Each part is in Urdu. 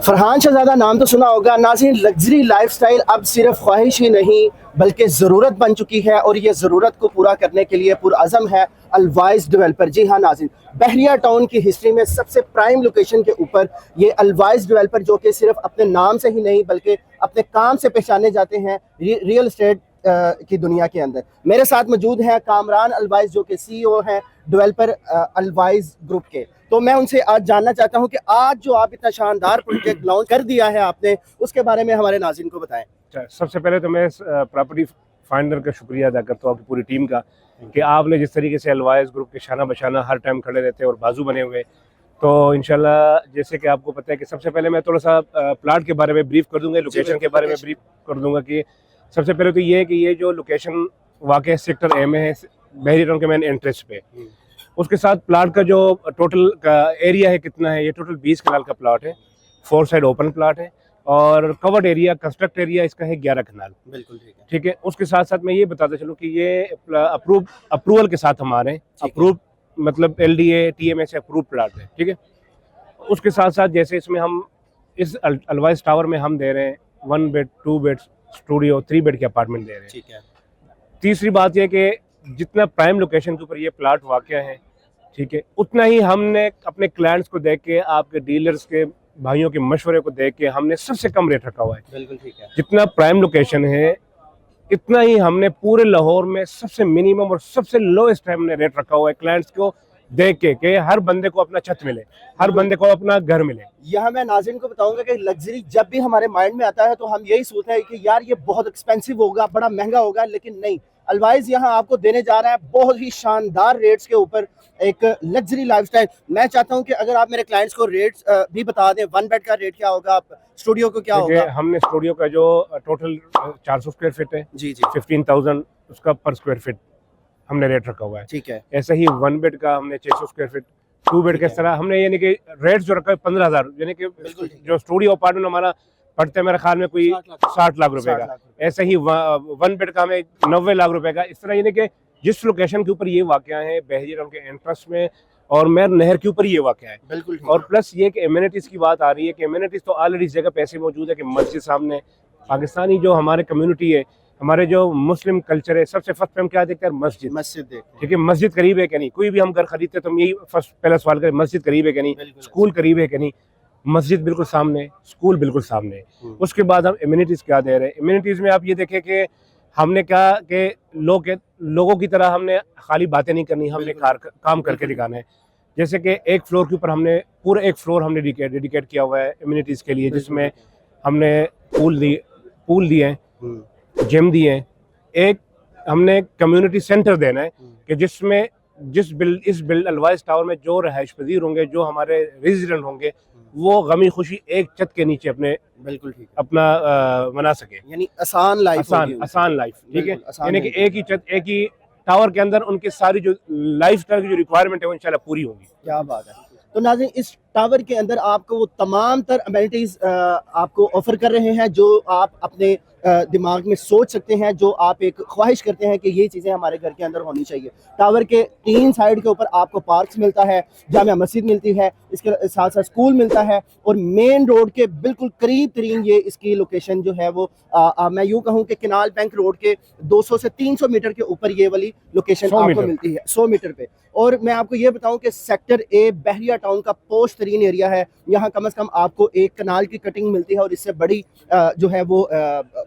فرحان شہزادہ نام تو سنا ہوگا ناظرین. لگژری لائف سٹائل اب صرف خواہش ہی نہیں بلکہ ضرورت بن چکی ہے، اور یہ ضرورت کو پورا کرنے کے لیے پرعزم ہے الوائز ڈیولپر. جی ہاں ناظرین، بحریہ ٹاؤن کی ہسٹری میں سب سے پرائم لوکیشن کے اوپر یہ الوائز ڈیولپر، جو کہ صرف اپنے نام سے ہی نہیں بلکہ اپنے کام سے پہچانے جاتے ہیں ریئل اسٹیٹ کی دنیا کے اندر. میرے ساتھ موجود ہیں کامران الوائز، جو کہ سی او ہیں ڈیولپر الوائز گروپ کے. تو میں ان سے آج جاننا چاہتا ہوں کہ آج جو آپ اتنا شاندار پروجیکٹ لانچ کر دیا ہے آپ نے، اس کے بارے میں ہمارے ناظرین کو بتائیں. سب سے پہلے تو میں پراپرٹی فائنڈر کا شکریہ ادا کرتا ہوں آپ کی پوری ٹیم کا، کہ آپ نے جس طریقے سے الوائز گروپ کے شانہ بشانہ ہر ٹائم کھڑے رہتے اور بازو بنے ہوئے. تو انشاءاللہ جیسے کہ آپ کو پتہ ہے کہ سب سے پہلے میں تھوڑا سا پلاٹ کے بارے میں بریف کر دوں گا، لوکیشن کے بارے میں بریف کر دوں گا. کہ سب سے پہلے تو یہ ہے کہ یہ جو لوکیشن واقع سیکٹر اے میں ہے بحری ٹاؤن کے مین انٹرسٹ پہ، اس کے ساتھ پلاٹ کا جو ٹوٹل کا ایریا ہے کتنا ہے، یہ ٹوٹل 20 کنال کا پلاٹ ہے. 4 سائڈ اوپن پلاٹ ہے، اور کورڈ ایریا کنسٹرکٹ ایریا اس کا ہے 11 کنال. بالکل ٹھیک ہے. اس کے ساتھ ساتھ میں یہ بتاتا چلوں کہ یہ اپروول کے ساتھ ہمارے اپروو مطلب LDA TMA سے اپروو پلاٹ ہے. ٹھیک ہے. اس کے ساتھ ساتھ جیسے اس میں ہم اس الوائز ٹاور میں ہم دے رہے ہیں 1 بیڈ 2 بیڈ اسٹوڈیو 3 بیڈ کے اپارٹمنٹ دے رہے ہیں. ٹھیک ہے. تیسری بات یہ کہ جتنا پرائم لوکیشن کے اوپر یہ پلاٹ واقع ہے، ٹھیک ہے، اتنا ہی ہم نے اپنے کلائنٹس کو دیکھ کے، آپ کے ڈیلرز کے بھائیوں کے مشورے کو دیکھ کے ہم نے سب سے کم ریٹ رکھا ہوا ہے. بالکل ٹھیک ہے. جتنا پرائم لوکیشن ہے اتنا ہی ہم نے پورے لاہور میں سب سے منیمم اور سب سے لوئسٹ ہم نے ریٹ رکھا ہوا ہے، کلائنٹس کو دیکھ کے کہ ہر بندے کو اپنا چھت ملے، ہر بندے کو اپنا گھر ملے. یہاں میں ناظرین کو بتاؤں گا کہ لگژری جب بھی ہمارے مائنڈ میں آتا ہے تو ہم یہی سوچتے ہیں کہ یار یہ بہت ایکسپینسو ہوگا، بڑا مہنگا ہوگا، لیکن نہیں. الوائز یہاں آپ کو دینے جا رہا ہے بہت ہی شاندار ریٹس کے اوپر ایک لگژری لائف سٹائل. میں چاہتا ہوں کہ اگر آپ میرے کلائنٹس کو ریٹس بھی بتا دیں. 1 بیڈ کا ریٹ کیا ہوگا، اسٹوڈیو کو کیا ہوگا؟ ہم نے اسٹوڈیو کا جو ٹوٹل 400 اسکوائر فٹ ہے، جی 15,000 اس کا پر اسکوائر فٹ ہم نے ریٹ رکھا ہوا ہے. ٹھیک ہے. ایسا ہی 1 بیڈ کا ہم نے 600 اسکوائر فٹ، 2 بیڈ کا اس طرح ہم نے یعنی کہ ریٹ جو رکھا ہے 15,000، یعنی کہ جو اسٹوڈیو اپارٹمنٹ ہمارا پڑتا ہے میرے خیال میں کوئی 60 لاکھ روپے کا. ایسا ہی 1 بیڈ کا ہمیں 90 لاکھ روپے کا. اس طرح یعنی کہ جس لوکیشن کے اوپر یہ واقع ہے بحریہ ٹاؤن کے انٹرسٹ میں اور میر نہر کے اوپر یہ واقع ہے. بالکل. اور پلس یہ کہ ایمینٹیز کی بات آ رہی ہے کہ ایمینٹیز تو آلریڈی اس جگہ پیسے موجود ہے کہ مسجد سامنے پاکستانی جو ہمارے کمیونٹی ہے، ہمارے جو مسلم کلچر ہے، سب سے فرسٹ پہ ہم کیا دیکھتے ہیں؟ مسجد دیکھتے ہیں. ٹھیک ہے. مسجد قریب ہے کہ نہیں؟ کوئی بھی ہم گھر خریدتے تو ہم یہی پہلا سوال کریں مسجد قریب ہے کہ نہیں، اسکول قریب ہے کہ نہیں. مسجد بالکل سامنے، اسکول بالکل سامنے. اس کے بعد ہم ایمینٹیز کیا دے رہے ہیں. ایمینٹیز میں آپ یہ دیکھیں کہ ہم نے کہا کہ لوگوں کی طرح ہم نے خالی باتیں نہیں کرنی، ہم نے کام کر کے دکھانا ہے. جیسے کہ ایک فلور کے اوپر ہم نے پورا ایک فلور ہم نے ڈیڈیکیٹ کیا ہوا ہے ایمینٹیز کے لیے، جس میں ہم نے پول دیے ہیں، جم دیے ہیں. ایک ہم نے کمیونٹی سینٹر دینا ہے کہ جس میں اس الوائز ٹاور میں جو رہائش پذیر ہوں گے، جو ہمارے ریزیڈنٹ ہوں گے، وہ غمی خوشی ایک چھت کے نیچے اپنے بالکل اپنا منا سکے. یعنی آسان لائف. ٹھیک ہے. یعنی کہ ایک ہی چھت، ایک ہی ٹاور کے اندر ان کی ساری جو لائف اسٹائل کی جو ریکوائرمنٹ ہے وہ انشاءاللہ پوری ہوگی. کیا بات ہے. تو ناظرین اس ٹاور کے اندر آپ کو وہ تمام تر امینٹیز آپ کو آفر کر رہے ہیں جو آپ اپنے دماغ میں سوچ سکتے ہیں، جو آپ ایک خواہش کرتے ہیں کہ یہ چیزیں ہمارے گھر کے اندر ہونی چاہیے. ٹاور کے 3 سائڈ کے اوپر آپ کو پارکس ملتا ہے، جامع مسجد ملتی ہے، اس کے ساتھ ساتھ اسکول ملتا ہے، اور مین روڈ کے بالکل قریب ترین یہ اس کی لوکیشن جو ہے وہ میں یوں کہوں کہ کنال بینک روڈ کے 200 سے 300 میٹر کے اوپر یہ والی لوکیشن آپ کو ملتی ہے، 100 میٹر پہ. اور میں آپ کو یہ بتاؤں کہ سیکٹر اے بحریہ ٹاؤن کا پوش ترین ایریا ہے. یہاں کم از کم آپ کو 1 کنال کی کٹنگ ملتی ہے، اور اس سے بڑی جو ہے وہ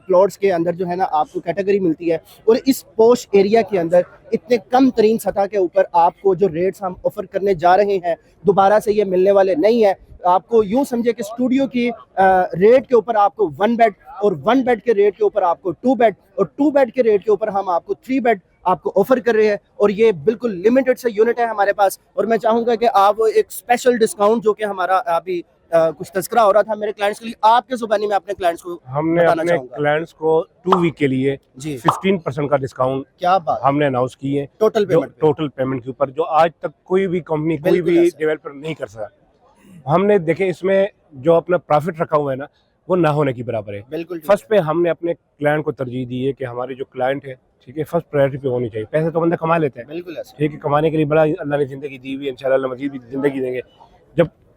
پلاٹس کے اندر جو ہے نا آپ کو کیٹیگری ملتی ہے. اور اس پوش ایریا کے اندر اتنے کم ترین سطح کے اوپر آپ کو جو ریٹس ہم آفر کرنے جا رہے ہیں دوبارہ سے یہ ملنے والے نہیں ہیں. آپ کو یوں سمجھے کہ اسٹوڈیو کی ریٹ کے اوپر آپ کو 1 بیڈ، اور 1 بیڈ کے ریٹ کے اوپر آپ کو 2 بیڈ، اور 2 بیڈ کے ریٹ کے اوپر ہم آپ کو 3 بیڈ آپ کو آفر کر رہے ہیں. اور یہ بالکل لمیٹڈ سے یونٹ ہے ہمارے پاس. اور میں چاہوں گا کہ آپ ایک اسپیشل ڈسکاؤنٹ جو کہ ہمارا ابھی کچھ تذکرہ ہو رہا تھا میرے کلائنٹس کے لیے، آپ کے زبانی میں اپنے کلائنٹس کو ہم نے اپنے کلائنٹس کو 2 ویک کے لیے 15% کا ڈسکاؤنٹ کیا بات ہم نے اناؤنس کی ہے ٹوٹل پیمنٹ کے اوپر، جو آج تک کوئی بھی کمپنی کوئی بھی ڈیولپر نہیں کر سکا. ہم نے دیکھیں اس میں جو اپنا پروفٹ رکھا ہوا ہے نا، وہ نہ ہونے کی برابر ہے. بالکل. فرسٹ پہ ہم نے اپنے کلائنٹ کو ترجیح دی ہے کہ ہمارے جو کلائنٹ ہے، ٹھیک ہے، فرسٹ پرائرٹی پہ ہونی چاہیے. پیسے تو بندہ کما لیتے ہیں، بالکل، ٹھیک ہے، کمانے کے لیے بڑا اللہ نے زندگی دی ہوئی ہے، انشاءاللہ مزید بھی زندگی دیں گے. جب